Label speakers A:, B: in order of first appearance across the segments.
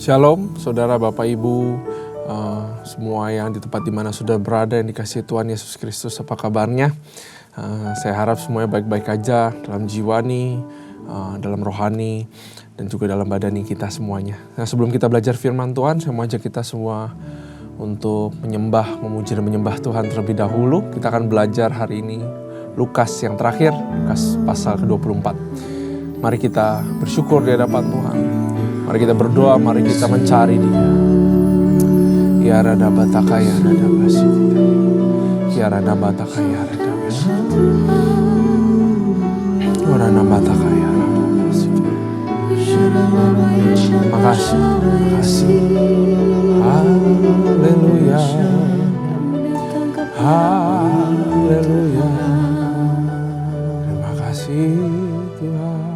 A: Shalom, saudara, Bapak, Ibu, semua yang di tempat dimana sudah berada yang dikasihi Tuhan Yesus Kristus, apa kabarnya? Saya harap semuanya baik-baik aja dalam jiwa nih, dalam rohani, dan juga dalam badani kita semuanya. Nah, sebelum kita belajar firman Tuhan, saya mau ajak kita semua untuk menyembah, memuji dan menyembah Tuhan terlebih dahulu. Kita akan belajar hari ini Lukas yang terakhir, Lukas pasal ke-24. Mari kita bersyukur di hadapan Tuhan. Mari kita berdoa, mari kita mencari Dia. Ya rada bataka ya rada basita. Ya rada bataka ya rada basita. Ya rada bataka ya rada basita. Makasih, makasih. Haleluya. Haleluya. Terima kasih Tuhan.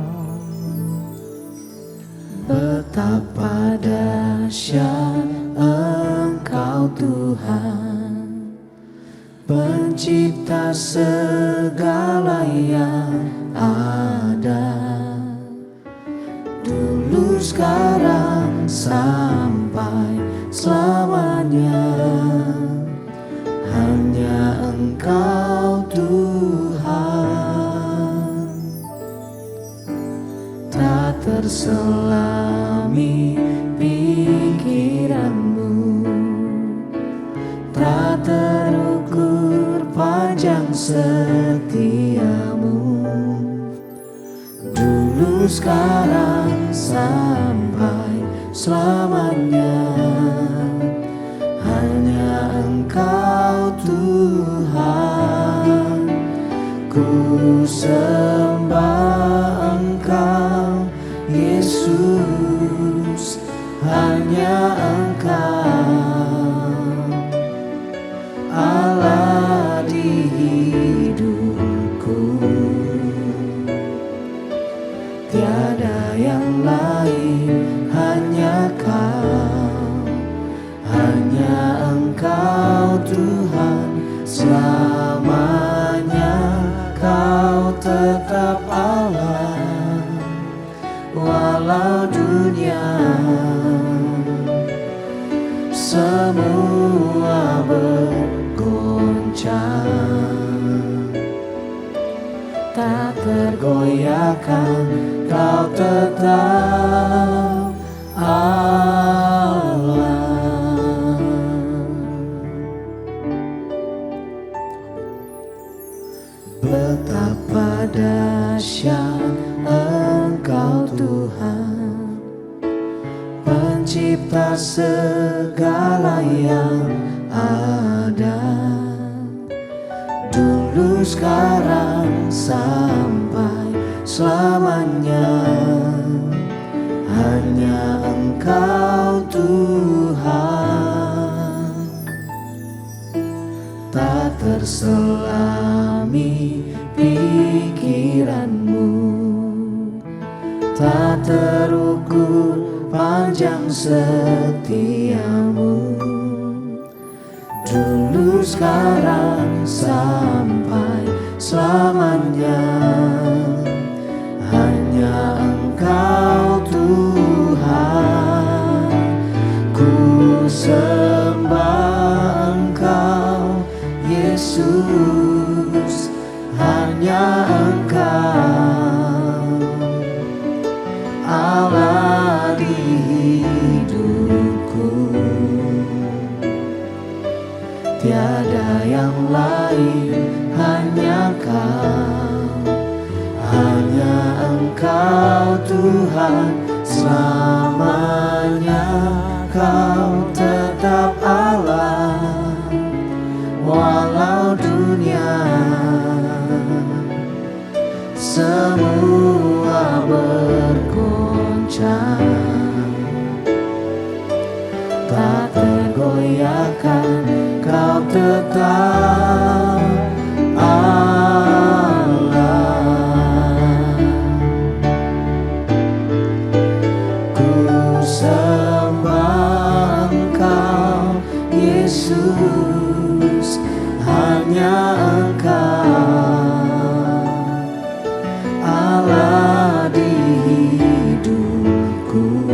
B: Betapa dahsyat Engkau Tuhan, Pencipta segala yang ada, dulu sekarang sampai selamanya. Hanya Engkau Tuhan, tak terselami pikiranmu, tak terukur panjang setiamu, dulu sekarang sampai selamanya. Hanya Engkau Tuhan, ku sembah Engkau Yesus, hanya Engkau Allah di hidupku, tiada yang lain, hanya Kau, hanya Engkau Tuhan, selamanya Kau tetap Allah. Walau dunia semua bergoncang, tak tergoyahkan, Kau tetap Allah. Betapa dahsyat Engkau Tuhan, Pencipta segala yang ada, dulu sekarang sampai selamanya. Hanya Engkau Tuhan, tak terselami pikiranmu, tak terukur panjang setiamu, dulu sekarang sampai selamanya. Hanya Engkau Tuhan, ku sembah Engkau Yesus, hanya Engkau Allah di hidupku, tiada yang lain, hanya Kau, hanya Engkau Tuhan, selamanya Kau tetap Allah. Walau dunia semua bergoncang, tak tergoyahkan, Kau tetap Allah. Ku sembah Engkau Yesus, hanya Engkau Allah di hidupku.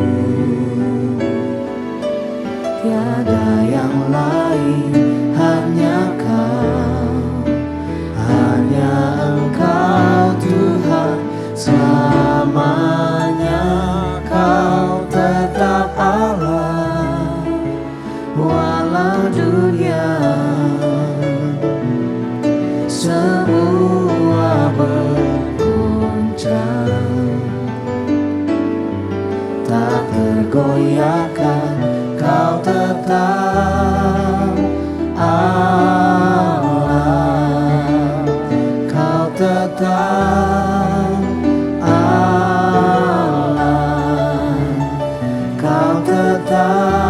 B: tergoyahkan, Kau tetap Allah, Kau tetap Allah, Kau tetap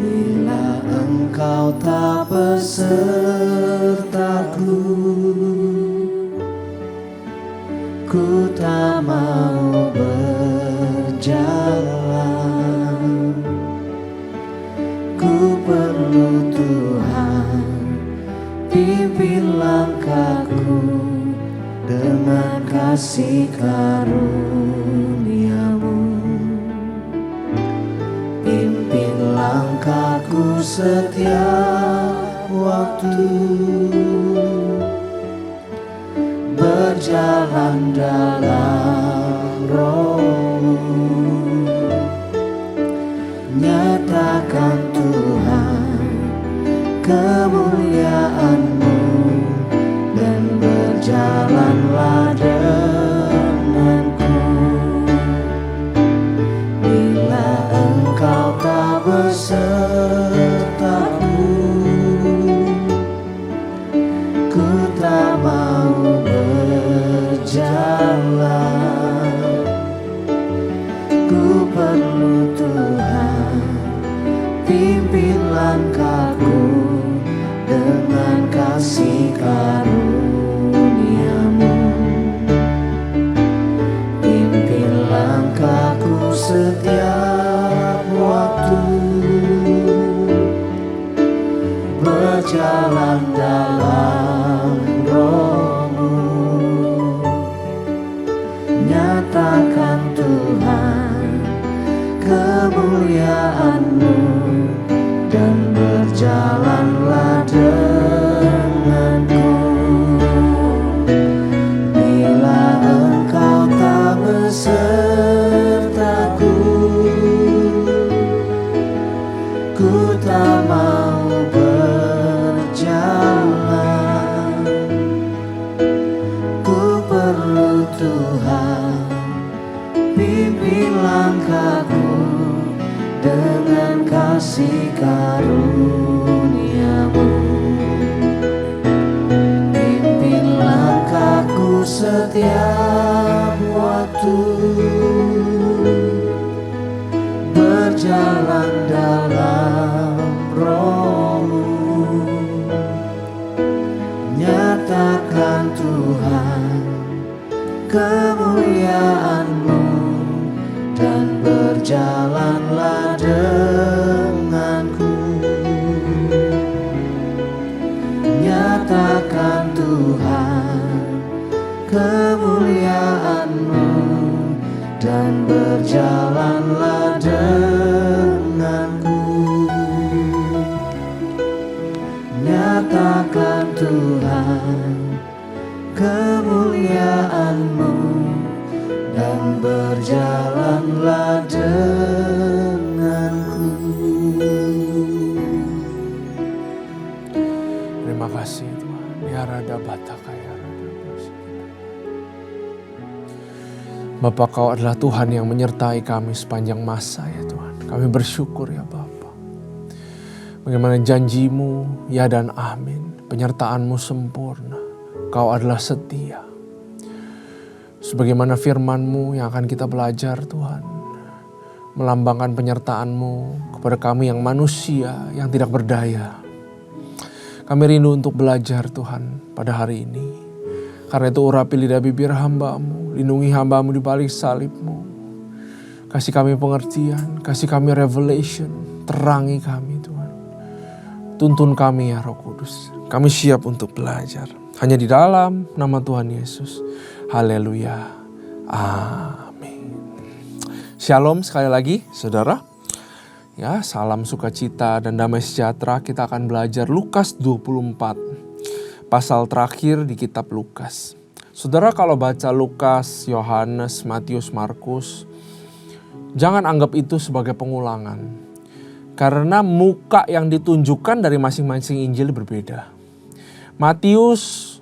B: Bila Engkau tak besertaku, ku tak mau berjalan. Ku perlu Tuhan, pimpin langkahku dengan kasih karunia-Mu. Pimpin langkahku setiap waktu, berjalan dalam Roh-Mu. Nyatakan Tuhan kemuliaan-Mu, dan berjalanlah denganku. Bila Engkau tak besertaku, ku tak mau berjalan. Ku perlu Tuhan, pimpin langkahku dengan kasih karunia-Mu. Pimpin langkahku setiap waktu, berjalan dalam Roh-Mu. Nyatakan Tuhan kemuliaan-Mu, dan berjalanlah denganku. Bila Engkau tak besertaku, ku tak mau berjalan. Ku perlu Tuhan, pimpin langkahku dengan kasih karunia-Mu. Pimpin langkahku setiap waktu, berjalan dalam Roh-Mu. Nyatakan Tuhan kemuliaan-Mu, dan berjalanlah denganku. Nyatakan Tuhan kemuliaan-Mu, dan berjalanlah denganku. Nyatakan Tuhan kemuliaan-Mu, dan berjalanlah denganku.
A: Terima kasih Tuhan. Ya Rada Bataka, ya Rada Bataka. Bapa, Kau adalah Tuhan yang menyertai kami sepanjang masa ya Tuhan. Kami bersyukur ya Bapa. Bagaimana janji-Mu ya dan amin. Penyertaan-Mu sempurna. Kau adalah setia. Sebagaimana firman-Mu yang akan kita belajar Tuhan. Melambangkan penyertaan-Mu kepada kami yang manusia yang tidak berdaya. Kami rindu untuk belajar Tuhan pada hari ini. Karena itu urapi lidah bibir hamba-Mu. Lindungi hamba-Mu di balik salib-Mu. Kasih kami pengertian, kasih kami revelation. terangi kami Tuhan. Tuntun kami ya Roh Kudus. Kami siap untuk belajar. Hanya di dalam nama Tuhan Yesus. Haleluya. Amin. Shalom sekali lagi saudara. Ya, salam sukacita dan damai sejahtera. Kita akan belajar Lukas 24. Pasal terakhir di kitab Lukas. Saudara kalau baca Lukas, Yohanes, Matius, Markus, jangan anggap itu sebagai pengulangan. Karena muka yang ditunjukkan dari masing-masing Injil berbeda. Matius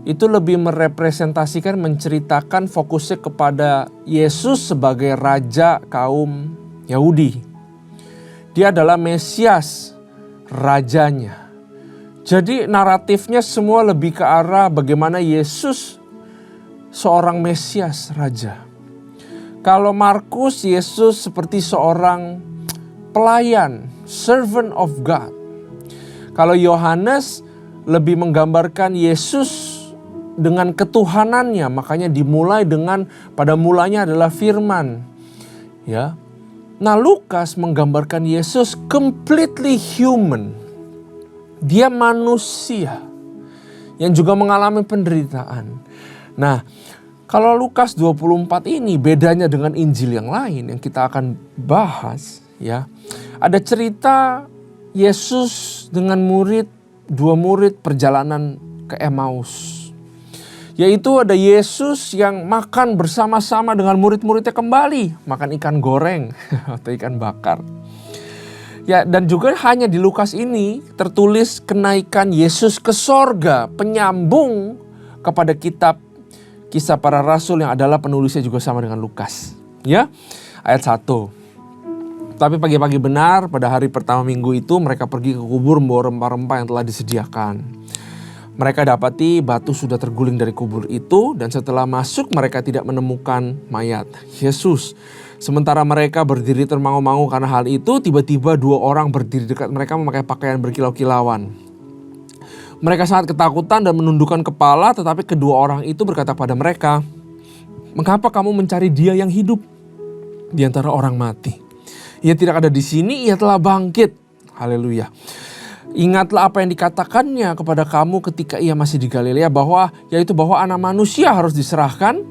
A: itu lebih merepresentasikan, menceritakan fokusnya kepada Yesus sebagai raja kaum Yahudi. Dia adalah Mesias, rajanya. Jadi naratifnya semua lebih ke arah bagaimana Yesus seorang Mesias, raja. Kalau Markus, Yesus seperti seorang pelayan, servant of God. Kalau Yohanes lebih menggambarkan Yesus dengan ketuhanannya, makanya dimulai dengan pada mulanya adalah firman. Ya. Nah, Lukas menggambarkan Yesus completely human. Dia manusia yang juga mengalami penderitaan. Nah, kalau Lukas 24 ini bedanya dengan Injil yang lain yang kita akan bahas, ya. Ada cerita Yesus dengan dua murid perjalanan ke Emmaus. Yaitu ada Yesus yang makan bersama-sama dengan murid-muridnya kembali, makan ikan goreng atau ikan bakar. Ya, dan juga hanya di Lukas ini tertulis kenaikan Yesus ke sorga, penyambung kepada kitab Kisah Para Rasul yang adalah penulisnya juga sama dengan Lukas. Ya, ayat 1. Tapi pagi-pagi benar pada hari pertama minggu itu mereka pergi ke kubur membawa rempah-rempah yang telah disediakan. Mereka dapati batu sudah terguling dari kubur itu dan setelah masuk mereka tidak menemukan mayat Yesus. Sementara mereka berdiri termangu-mangu karena hal itu, tiba-tiba dua orang berdiri dekat mereka memakai pakaian berkilau-kilauan. Mereka sangat ketakutan dan menundukkan kepala, tetapi kedua orang itu berkata pada mereka, "Mengapa kamu mencari dia yang hidup di antara orang mati? Ia tidak ada di sini, ia telah bangkit." Haleluya. Ingatlah apa yang dikatakannya kepada kamu ketika ia masih di Galilea, yaitu bahwa anak manusia harus diserahkan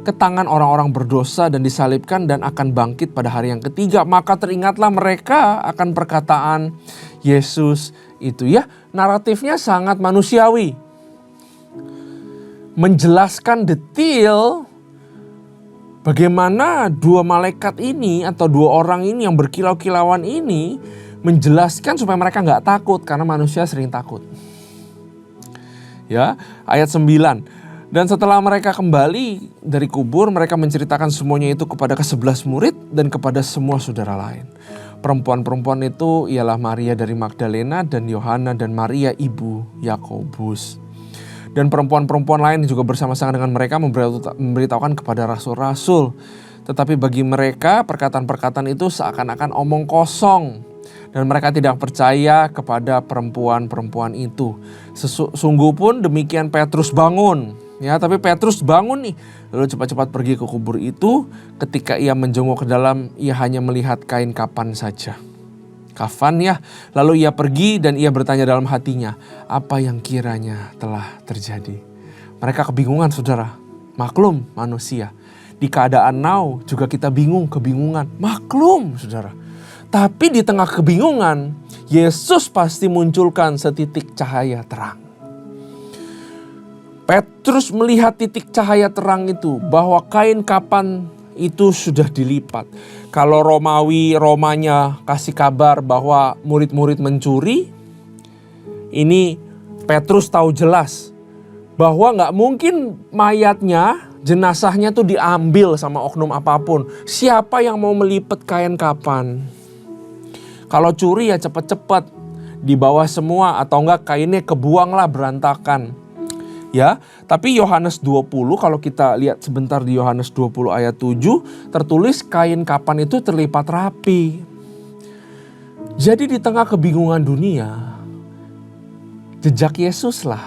A: ke tangan orang-orang berdosa dan disalibkan dan akan bangkit pada hari yang ketiga. Maka teringatlah mereka akan perkataan Yesus itu, ya. Naratifnya sangat manusiawi. Menjelaskan detail bagaimana dua malaikat ini atau dua orang ini yang berkilau-kilauan ini menjelaskan supaya mereka nggak takut karena manusia sering takut. Ya, ayat 9. Dan setelah mereka kembali dari kubur, mereka menceritakan semuanya itu kepada ke-11 murid dan kepada semua saudara lain. Perempuan-perempuan itu ialah Maria dari Magdalena dan Yohana dan Maria ibu Yakobus. Dan perempuan-perempuan lain juga bersama-sama dengan mereka memberitahukan kepada rasul-rasul. Tetapi bagi mereka perkataan-perkataan itu seakan-akan omong kosong. Dan mereka tidak percaya kepada perempuan-perempuan itu. Sungguh pun demikian Petrus bangun. Ya, tapi Petrus bangun nih. Lalu cepat-cepat pergi ke kubur itu. Ketika ia menjongok ke dalam, ia hanya melihat kain kafan saja. Kafan, ya. Lalu ia pergi dan ia bertanya dalam hatinya, apa yang kiranya telah terjadi. Mereka kebingungan, saudara. Maklum manusia. Di keadaan now juga kita kebingungan. Maklum, saudara. Tapi di tengah kebingungan, Yesus pasti munculkan setitik cahaya terang. Petrus melihat titik cahaya terang itu, bahwa kain kafan itu sudah dilipat. Kalau Romanya kasih kabar bahwa murid-murid mencuri, ini Petrus tahu jelas bahwa gak mungkin mayatnya, jenazahnya tuh diambil sama oknum apapun. Siapa yang mau melipat kain kafan? Kalau curi ya cepet-cepet dibawa semua, atau enggak kainnya kebuang lah berantakan. Ya, tapi Yohanes 20, kalau kita lihat sebentar di Yohanes 20 ayat 7, tertulis kain kafan itu terlipat rapi. Jadi di tengah kebingungan dunia, jejak Yesus lah,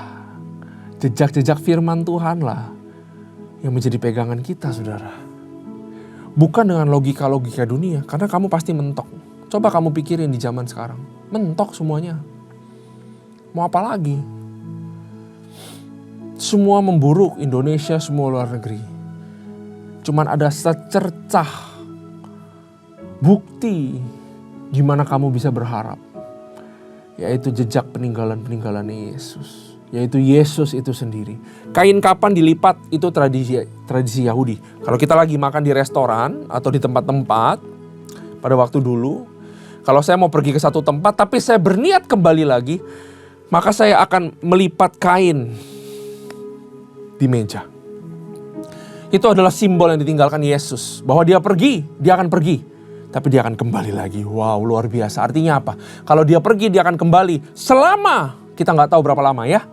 A: jejak-jejak firman Tuhan lah yang menjadi pegangan kita, saudara. Bukan dengan logika-logika dunia, karena kamu pasti mentok. Coba kamu pikirin di zaman sekarang. Mentok semuanya. Mau apa lagi? Semua memburuk, Indonesia, semua luar negeri. Cuman ada secercah bukti di mana kamu bisa berharap. Yaitu jejak peninggalan-peninggalan Yesus. Yaitu Yesus itu sendiri. Kain kapan dilipat itu tradisi Yahudi. Kalau kita lagi makan di restoran atau di tempat-tempat pada waktu dulu, kalau saya mau pergi ke satu tempat tapi saya berniat kembali lagi, maka saya akan melipat kain di meja. Itu adalah simbol yang ditinggalkan Yesus. Bahwa dia pergi, dia akan pergi. Tapi dia akan kembali lagi. Wow, luar biasa. Artinya apa? Kalau dia pergi, dia akan kembali. Selama, kita nggak tahu berapa lama ya.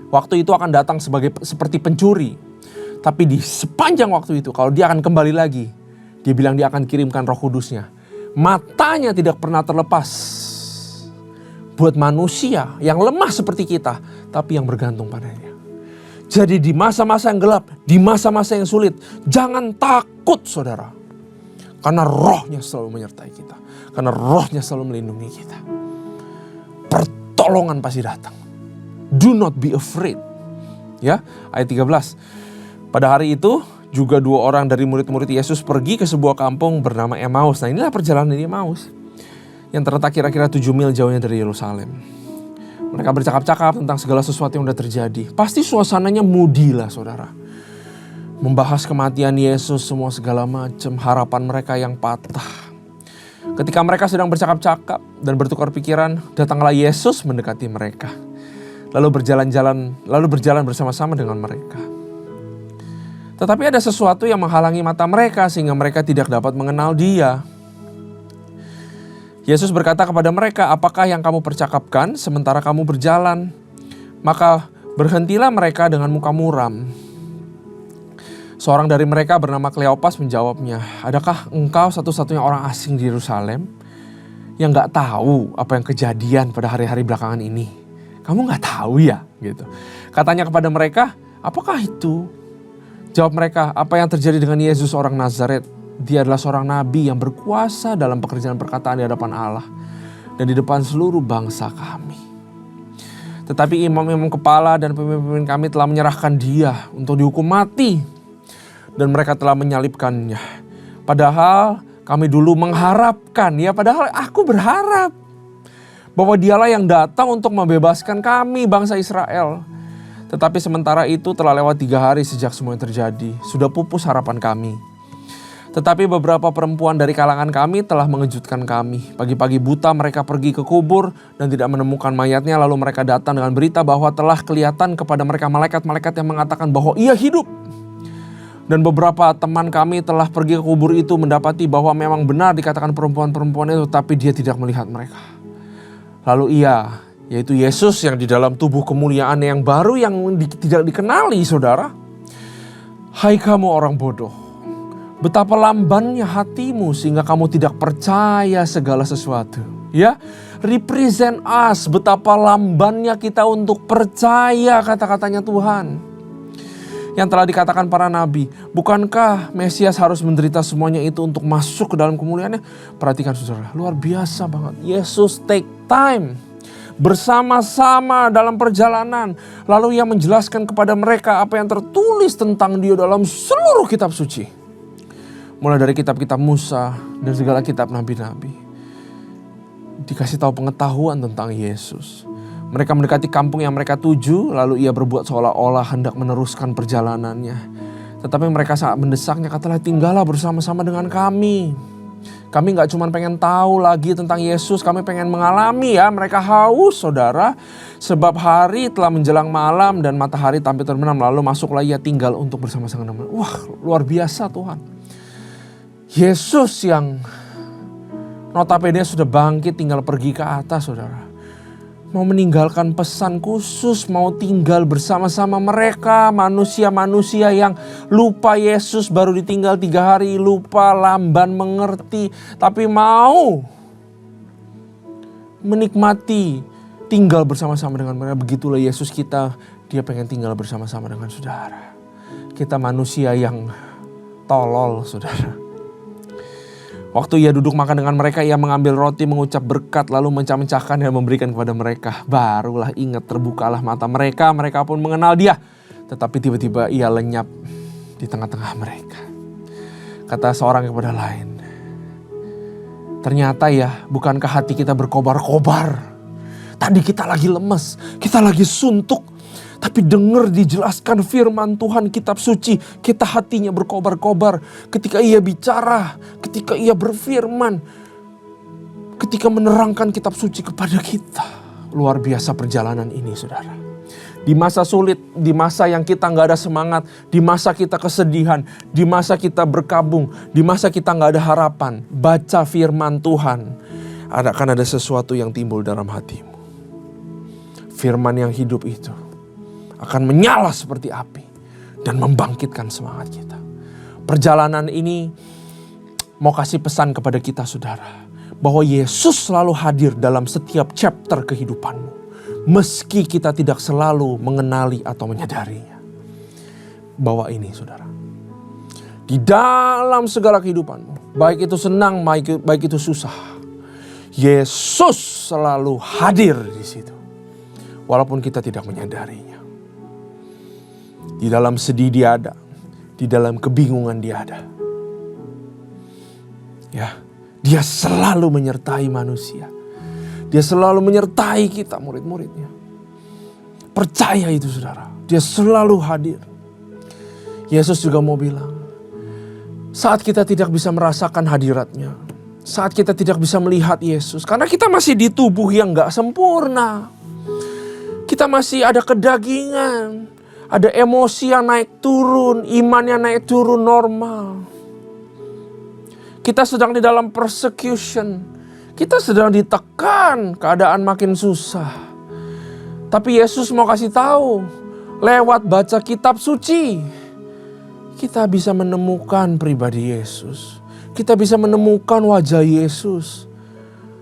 A: Waktu itu akan datang seperti pencuri. Tapi di sepanjang waktu itu, kalau dia akan kembali lagi, dia bilang dia akan kirimkan Roh Kudusnya. Matanya tidak pernah terlepas. Buat manusia yang lemah seperti kita, tapi yang bergantung padanya. Jadi di masa-masa yang gelap, di masa-masa yang sulit, jangan takut saudara. Karena Rohnya selalu menyertai kita. Karena Rohnya selalu melindungi kita. Pertolongan pasti datang. Do not be afraid. Ya, ayat 13. Pada hari itu juga 2 orang dari murid-murid Yesus pergi ke sebuah kampung bernama Emmaus. Nah, inilah perjalanan di Emmaus yang terletak kira-kira 7 mil jauhnya dari Yerusalem. Mereka bercakap-cakap tentang segala sesuatu yang sudah terjadi. Pasti suasananya moody lah saudara. Membahas kematian Yesus, semua segala macam, harapan mereka yang patah. Ketika mereka sedang bercakap-cakap dan bertukar pikiran, datanglah Yesus mendekati mereka. Lalu berjalan bersama-sama dengan mereka. Tetapi ada sesuatu yang menghalangi mata mereka sehingga mereka tidak dapat mengenal Dia. Yesus berkata kepada mereka, apakah yang kamu percakapkan sementara kamu berjalan? Maka berhentilah mereka dengan muka muram. Seorang dari mereka bernama Kleopas menjawabnya, adakah engkau satu-satunya orang asing di Yerusalem yang gak tahu apa yang kejadian pada hari-hari belakangan ini? Kamu gak tahu ya? Gitu. Katanya kepada mereka, apakah itu? Jawab mereka, apa yang terjadi dengan Yesus orang Nazaret? Dia adalah seorang nabi yang berkuasa dalam pekerjaan perkataan di hadapan Allah dan di depan seluruh bangsa kami. Tetapi imam-imam kepala dan pemimpin kami telah menyerahkan dia untuk dihukum mati dan mereka telah menyalibkannya. Padahal kami dulu mengharapkan, ya padahal aku berharap bahwa dialah yang datang untuk membebaskan kami bangsa Israel. Tetapi sementara itu telah lewat 3 hari sejak semua yang terjadi. Sudah pupus harapan kami. Tetapi beberapa perempuan dari kalangan kami telah mengejutkan kami. Pagi-pagi buta mereka pergi ke kubur dan tidak menemukan mayatnya. Lalu mereka datang dengan berita bahwa telah kelihatan kepada mereka malaikat-malaikat yang mengatakan bahwa ia hidup. Dan beberapa teman kami telah pergi ke kubur itu mendapati bahwa memang benar dikatakan perempuan-perempuan itu. Tapi dia tidak melihat mereka. Lalu ia, yaitu Yesus yang di dalam tubuh kemuliaan yang baru yang tidak dikenali saudara. Hai kamu orang bodoh. Betapa lambannya hatimu sehingga kamu tidak percaya segala sesuatu. Ya, represent us, betapa lambannya kita untuk percaya kata-katanya Tuhan. Yang telah dikatakan para nabi, bukankah Mesias harus menderita semuanya itu untuk masuk ke dalam kemuliaannya? Perhatikan saudara, luar biasa banget. Yesus take time bersama-sama dalam perjalanan. Lalu ia menjelaskan kepada mereka apa yang tertulis tentang dia dalam seluruh kitab suci. Mulai dari kitab-kitab Musa dan segala kitab nabi-nabi. Dikasih tahu pengetahuan tentang Yesus. Mereka mendekati kampung yang mereka tuju, lalu ia berbuat seolah-olah hendak meneruskan perjalanannya. Tetapi mereka saat mendesaknya, katalah tinggallah bersama-sama dengan kami. Kami gak cuma pengen tahu lagi tentang Yesus, kami pengen mengalami ya. Mereka haus saudara, sebab hari telah menjelang malam dan matahari tampil terbenam. Lalu masuklah ia tinggal untuk bersama-sama dengan mereka. Wah, luar biasa Tuhan. Yesus yang notabene sudah bangkit tinggal pergi ke atas saudara. Mau meninggalkan pesan khusus, mau tinggal bersama-sama mereka. Manusia-manusia yang lupa Yesus baru ditinggal 3 hari, lupa, lamban mengerti. Tapi mau menikmati tinggal bersama-sama dengan mereka. Begitulah Yesus kita, dia pengen tinggal bersama-sama dengan saudara. Kita manusia yang tolol saudara. Waktu ia duduk makan dengan mereka, ia mengambil roti, mengucap berkat, lalu mencah-mencahkan dan memberikan kepada mereka. Barulah ingat, terbukalah mata mereka, mereka pun mengenal dia. Tetapi tiba-tiba ia lenyap di tengah-tengah mereka. Kata seorang kepada lain, ternyata ya, bukankah hati kita berkobar-kobar? Tadi kita lagi lemes, kita lagi suntuk. Tapi dengar dijelaskan firman Tuhan kitab suci, kita hatinya berkobar-kobar. Ketika ia bicara, ketika ia berfirman, ketika menerangkan kitab suci kepada kita. Luar biasa perjalanan ini, saudara. Di masa sulit, di masa yang kita gak ada semangat, di masa kita kesedihan, di masa kita berkabung, di masa kita gak ada harapan. Baca firman Tuhan, akan ada sesuatu yang timbul dalam hatimu. Firman yang hidup itu akan menyala seperti api dan membangkitkan semangat kita. Perjalanan ini mau kasih pesan kepada kita, saudara, bahwa Yesus selalu hadir dalam setiap chapter kehidupanmu, meski kita tidak selalu mengenali atau menyadarinya. Bawa ini, saudara, di dalam segala kehidupanmu, baik itu senang, baik itu susah, Yesus selalu hadir di situ, walaupun kita tidak menyadarinya. Di dalam sedih dia ada, di dalam kebingungan dia ada. Ya, dia selalu menyertai manusia. Dia selalu menyertai kita, murid-muridnya. Percaya itu, saudara. Dia selalu hadir. Yesus juga mau bilang, saat kita tidak bisa merasakan hadiratnya, saat kita tidak bisa melihat Yesus, karena kita masih di tubuh yang gak sempurna. Kita masih ada kedagingan. Ada emosi yang naik turun, iman yang naik turun normal. Kita sedang di dalam persecution. Kita sedang ditekan, keadaan makin susah. Tapi Yesus mau kasih tahu, lewat baca kitab suci, kita bisa menemukan pribadi Yesus. Kita bisa menemukan wajah Yesus.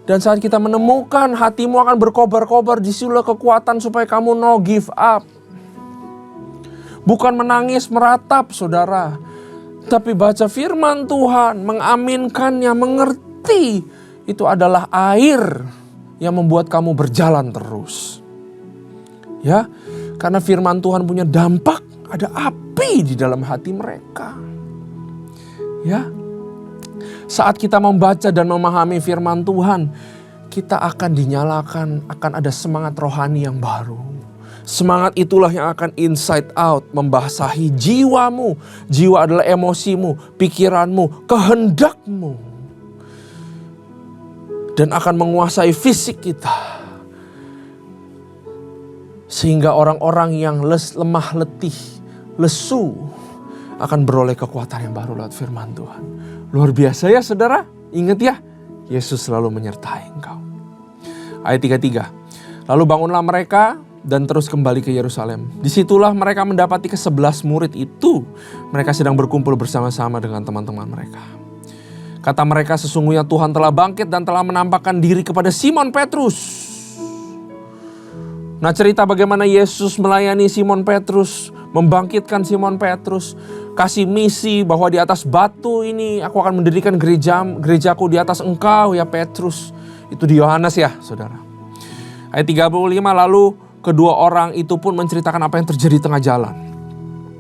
A: Dan saat kita menemukan, hatimu akan berkobar-kobar, disitulah kekuatan supaya kamu no give up. Bukan menangis meratap, saudara. Tapi baca firman Tuhan, mengaminkannya, mengerti. Itu adalah air yang membuat kamu berjalan terus. Ya, karena firman Tuhan punya dampak, ada api di dalam hati mereka. Ya, saat kita membaca dan memahami firman Tuhan, kita akan dinyalakan, akan ada semangat rohani yang baru. Semangat itulah yang akan inside out, membasahi jiwamu. Jiwa adalah emosimu, pikiranmu, kehendakmu. Dan akan menguasai fisik kita. Sehingga orang-orang yang lemah letih, lesu, akan beroleh kekuatan yang baru lewat firman Tuhan. Luar biasa ya, saudara. Ingat ya, Yesus selalu menyertai engkau. Ayat 33. Lalu bangunlah mereka dan terus kembali ke Yerusalem. Disitulah mereka mendapati ke-11 murid itu. Mereka sedang berkumpul bersama-sama dengan teman-teman mereka. Kata mereka, sesungguhnya Tuhan telah bangkit dan telah menampakkan diri kepada Simon Petrus. Nah, cerita bagaimana Yesus melayani Simon Petrus, membangkitkan Simon Petrus, kasih misi bahwa di atas batu ini aku akan mendirikan gerejaku di atas engkau ya Petrus. Itu di Yohanes ya, saudara. Ayat 35, lalu kedua orang itu pun menceritakan apa yang terjadi di tengah jalan.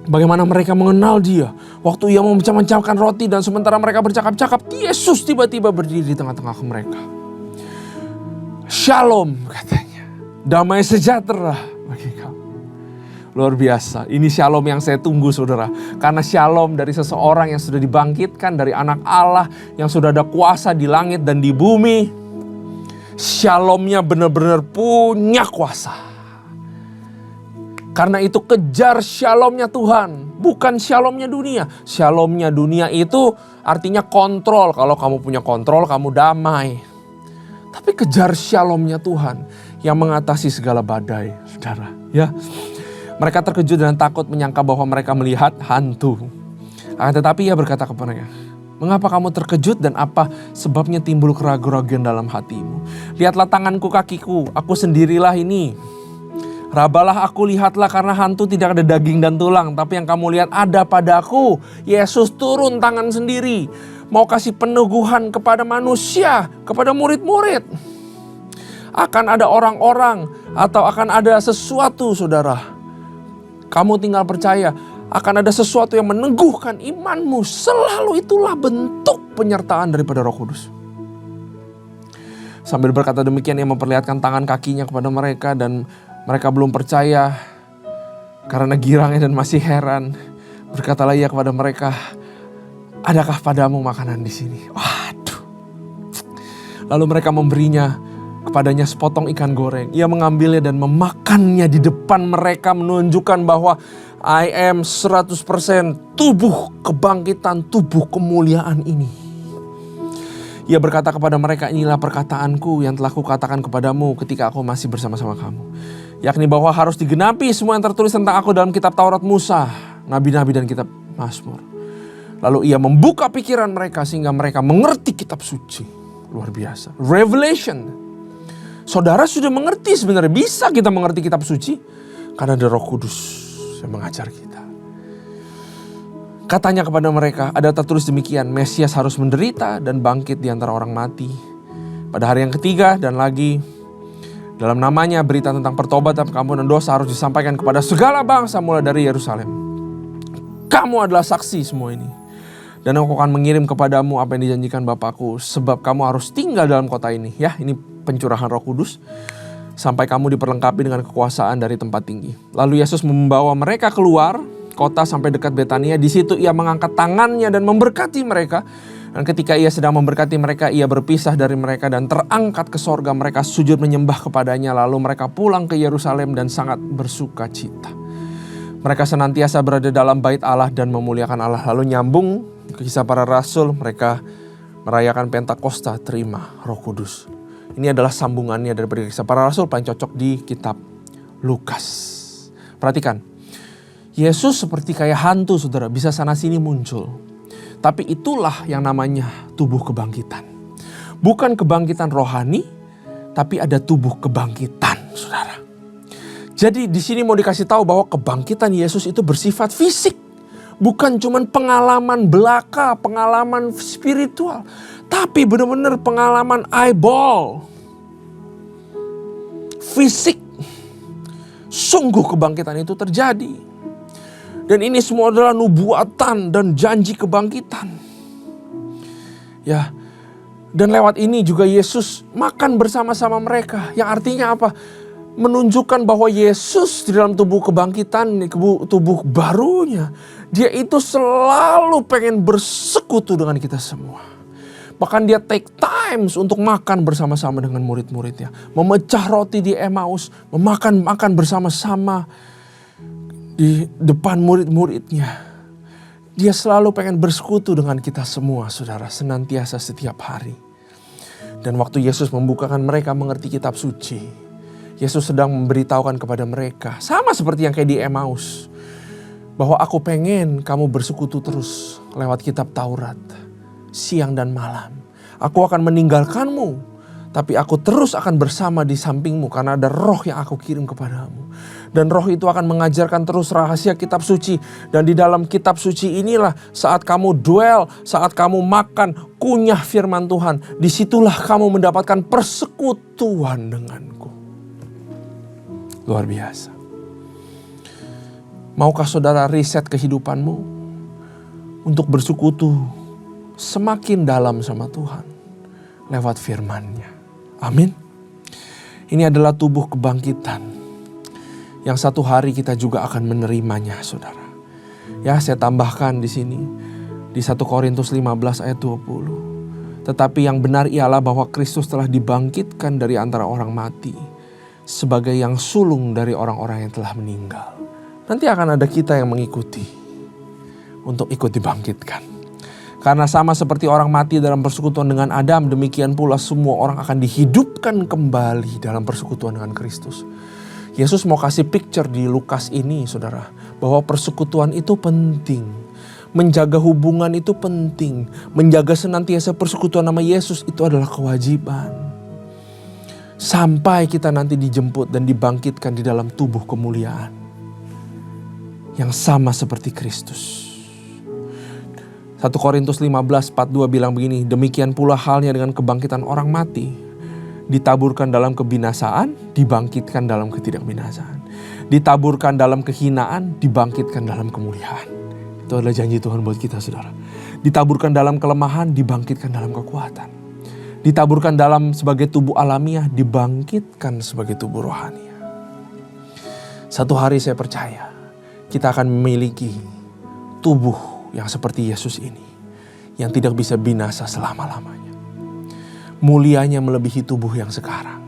A: Bagaimana mereka mengenal dia. Waktu ia memecah-mecahkan roti dan sementara mereka bercakap-cakap, Yesus tiba-tiba berdiri di tengah-tengah mereka. Shalom katanya. Damai sejahtera bagi kamu. Luar biasa. Ini shalom yang saya tunggu, saudara. Karena shalom dari seseorang yang sudah dibangkitkan dari anak Allah, yang sudah ada kuasa di langit dan di bumi. Shalomnya benar-benar punya kuasa. Karena itu kejar shalomnya Tuhan, bukan shalomnya dunia. Shalomnya dunia itu artinya kontrol. Kalau kamu punya kontrol, kamu damai. Tapi kejar shalomnya Tuhan yang mengatasi segala badai, saudara. Ya, mereka terkejut dan takut menyangka bahwa mereka melihat hantu. Tetapi ia berkata kepada mereka, mengapa kamu terkejut dan apa sebabnya timbul keraguan-raguan dalam hatimu? Lihatlah tanganku, kakiku, aku sendirilah ini. Rabalah aku, lihatlah, karena hantu tidak ada daging dan tulang, tapi yang kamu lihat ada padaku. Yesus turun tangan sendiri, mau kasih peneguhan kepada manusia, kepada murid-murid. Akan ada orang-orang atau akan ada sesuatu, saudara. Kamu tinggal percaya, akan ada sesuatu yang meneguhkan imanmu. Selalu itulah bentuk penyertaan daripada Roh Kudus. Sambil berkata demikian, ia memperlihatkan tangan kakinya kepada mereka dan mereka belum percaya karena girangnya dan masih heran. Berkatalah ia kepada mereka, adakah padamu makanan di sini? Waduh. Lalu mereka memberinya kepadanya sepotong ikan goreng. Ia mengambilnya dan memakannya di depan mereka, menunjukkan bahwa I am 100% tubuh kebangkitan, tubuh kemuliaan ini. Ia berkata kepada mereka, inilah perkataanku yang telah kukatakan kepadamu ketika aku masih bersama-sama kamu. Yakni bahwa harus digenapi semua yang tertulis tentang aku dalam kitab Taurat Musa, Nabi-Nabi dan kitab Mazmur. Lalu ia membuka pikiran mereka sehingga mereka mengerti kitab suci. Luar biasa. Revelation. Saudara sudah mengerti sebenarnya, bisa kita mengerti kitab suci karena ada Roh Kudus yang mengajar kita. Katanya kepada mereka, ada tertulis demikian, Mesias harus menderita dan bangkit di antara orang mati pada hari yang ketiga, dan lagi dalam namanya berita tentang pertobatan pengampunan dosa harus disampaikan kepada segala bangsa mulai dari Yerusalem. Kamu adalah saksi semua ini. Dan aku akan mengirim kepadamu apa yang dijanjikan Bapakku, sebab kamu harus tinggal dalam kota ini. Ya, ini pencurahan Roh Kudus. Sampai kamu diperlengkapi dengan kekuasaan dari tempat tinggi. Lalu Yesus membawa mereka keluar kota sampai dekat Betania. Di situ ia mengangkat tangannya dan memberkati mereka. Dan ketika ia sedang memberkati mereka, ia berpisah dari mereka dan terangkat ke sorga. Mereka sujud menyembah kepadanya. Lalu mereka pulang ke Yerusalem dan sangat bersuka cita. Mereka senantiasa berada dalam bait Allah dan memuliakan Allah. Lalu nyambung ke Kisah Para Rasul, mereka merayakan Pentakosta, terima Roh Kudus. Ini adalah sambungannya daripada Kisah Para Rasul, paling cocok di kitab Lukas. Perhatikan, Yesus seperti kayak hantu, saudara, bisa sana sini muncul. Tapi itulah yang namanya tubuh kebangkitan. Bukan kebangkitan rohani, tapi ada tubuh kebangkitan, saudara. Jadi di sini mau dikasih tahu bahwa kebangkitan Yesus itu bersifat fisik. Bukan cuman pengalaman belaka, pengalaman spiritual. Tapi benar-benar pengalaman eyeball. Fisik. Sungguh kebangkitan itu terjadi. Dan ini semua adalah nubuatan dan janji kebangkitan. Ya. Dan lewat ini juga Yesus makan bersama-sama mereka. Yang artinya apa? Menunjukkan bahwa Yesus di dalam tubuh kebangkitan, tubuh barunya, dia itu selalu pengen bersekutu dengan kita semua. Bahkan dia take times untuk makan bersama-sama dengan murid-muridnya. Memecah roti di Emmaus, makan bersama-sama di depan murid-muridnya. Dia selalu pengen bersekutu dengan kita semua, saudara, senantiasa setiap hari. Dan waktu Yesus membukakan mereka mengerti kitab suci, Yesus sedang memberitahukan kepada mereka, sama seperti yang kayak di Emmaus, bahwa aku pengen kamu bersekutu terus lewat kitab Taurat, siang dan malam. Aku akan meninggalkanmu, tapi aku terus akan bersama di sampingmu karena ada roh yang aku kirim kepadamu. Dan roh itu akan mengajarkan terus rahasia kitab suci. Dan di dalam kitab suci inilah saat kamu duel, saat kamu makan, kunyah firman Tuhan. Disitulah kamu mendapatkan persekutuan denganku. Luar biasa. Maukah saudara riset kehidupanmu untuk bersekutu semakin dalam sama Tuhan lewat firman-Nya. Amin. Ini adalah tubuh kebangkitan yang satu hari kita juga akan menerimanya, saudara. Ya, saya tambahkan di sini di 1 Korintus 15 ayat 20. Tetapi yang benar ialah bahwa Kristus telah dibangkitkan dari antara orang mati sebagai yang sulung dari orang-orang yang telah meninggal. Nanti akan ada kita yang mengikuti untuk ikut dibangkitkan. Karena sama seperti orang mati dalam persekutuan dengan Adam, demikian pula semua orang akan dihidupkan kembali dalam persekutuan dengan Kristus. Yesus mau kasih picture di Lukas ini, saudara, bahwa persekutuan itu penting. Menjaga hubungan itu penting. Menjaga senantiasa persekutuan nama Yesus itu adalah kewajiban. Sampai kita nanti dijemput dan dibangkitkan di dalam tubuh kemuliaan yang sama seperti Kristus. 1 Korintus 15:42 bilang begini, demikian pula halnya dengan kebangkitan orang mati. Ditaburkan dalam kebinasaan, dibangkitkan dalam ketidakbinasaan. Ditaburkan dalam kehinaan, dibangkitkan dalam kemuliaan. Itu adalah janji Tuhan buat kita, saudara. Ditaburkan dalam kelemahan, dibangkitkan dalam kekuatan. Ditaburkan dalam sebagai tubuh alamiah, dibangkitkan sebagai tubuh rohani. Satu hari saya percaya kita akan memiliki tubuh yang seperti Yesus ini, yang tidak bisa binasa selama-lamanya. Mulianya melebihi tubuh yang sekarang,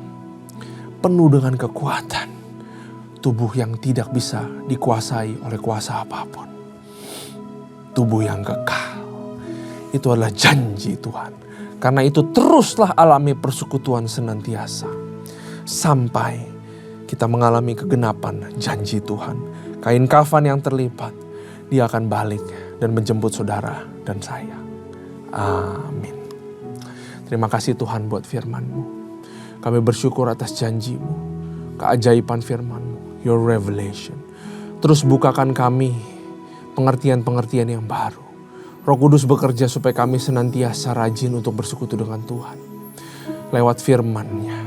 A: penuh dengan kekuatan, tubuh yang tidak bisa dikuasai oleh kuasa apapun, tubuh yang kekal. Itu adalah janji Tuhan. Karena itu teruslah alami persekutuan senantiasa sampai kita mengalami kegenapan janji Tuhan. Kain kafan yang terlipat, Dia akan balik dan menjemput saudara dan saya. Amin. Terima kasih Tuhan buat firman-Mu. Kami bersyukur atas janji-Mu, keajaiban firman-Mu, Your revelation. Terus bukakan kami pengertian-pengertian yang baru. Roh Kudus bekerja supaya kami senantiasa rajin untuk bersekutu dengan Tuhan lewat firman-Nya.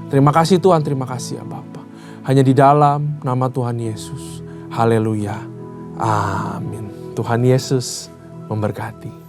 A: Terima kasih Tuhan, terima kasih ya Bapa. Hanya di dalam nama Tuhan Yesus. Haleluya. Amin. Tuhan Yesus memberkati.